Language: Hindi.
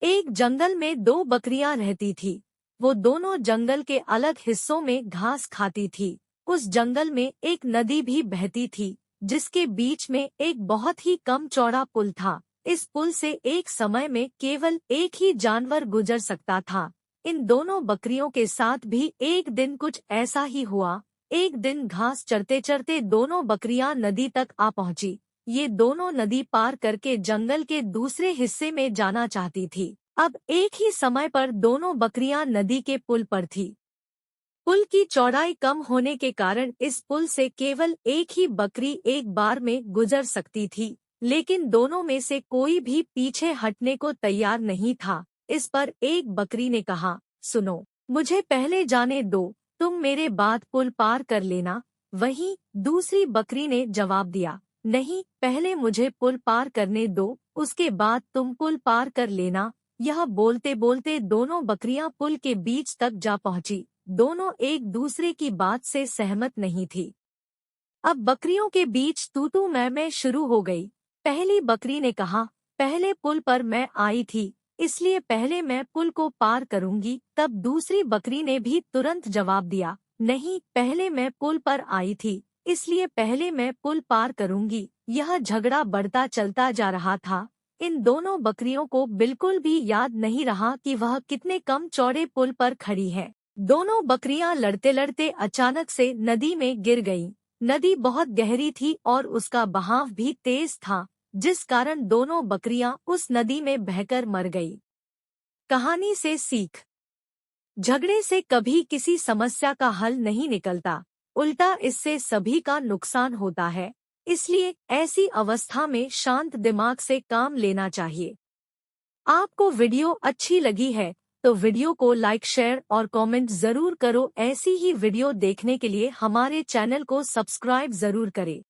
एक जंगल में दो बकरियां रहती थी। वो दोनों जंगल के अलग हिस्सों में घास खाती थी। उस जंगल में एक नदी भी बहती थी, जिसके बीच में एक बहुत ही कम चौड़ा पुल था। इस पुल से एक समय में केवल एक ही जानवर गुजर सकता था। इन दोनों बकरियों के साथ भी एक दिन कुछ ऐसा ही हुआ। एक दिन घास चरते चरते दोनों बकरियां नदी तक आ पहुंची। ये दोनों नदी पार करके जंगल के दूसरे हिस्से में जाना चाहती थी। अब एक ही समय पर दोनों बकरियां नदी के पुल पर थी। पुल की चौड़ाई कम होने के कारण इस पुल से केवल एक ही बकरी एक बार में गुजर सकती थी, लेकिन दोनों में से कोई भी पीछे हटने को तैयार नहीं था। इस पर एक बकरी ने कहा, सुनो, मुझे पहले जाने दो, तुम मेरे बाद पुल पार कर लेना। वहीं दूसरी बकरी ने जवाब दिया, नहीं, पहले मुझे पुल पार करने दो, उसके बाद तुम पुल पार कर लेना। यह बोलते बोलते दोनों बकरियां पुल के बीच तक जा पहुंची। दोनों एक दूसरे की बात से सहमत नहीं थी। अब बकरियों के बीच तू तू मैं शुरू हो गई। पहली बकरी ने कहा, पहले पुल पर मैं आई थी, इसलिए पहले मैं पुल को पार करूंगी। तब दूसरी बकरी ने भी तुरंत जवाब दिया, नहीं, पहले मैं पुल पर आई थी, इसलिए पहले मैं पुल पार करूंगी। यह झगड़ा बढ़ता चलता जा रहा था। इन दोनों बकरियों को बिल्कुल भी याद नहीं रहा कि वह कितने कम चौड़े पुल पर खड़ी है। दोनों बकरियां लड़ते लड़ते अचानक से नदी में गिर गईं। नदी बहुत गहरी थी और उसका बहाव भी तेज था, जिस कारण दोनों बकरियां उस नदी में बहकर मर गई। कहानी से सीख। झगड़े से कभी किसी समस्या का हल नहीं निकलता, उल्टा इससे सभी का नुकसान होता है। इसलिए ऐसी अवस्था में शांत दिमाग से काम लेना चाहिए। आपको वीडियो अच्छी लगी है तो वीडियो को लाइक, शेयर और कमेंट जरूर करो। ऐसी ही वीडियो देखने के लिए हमारे चैनल को सब्सक्राइब जरूर करें।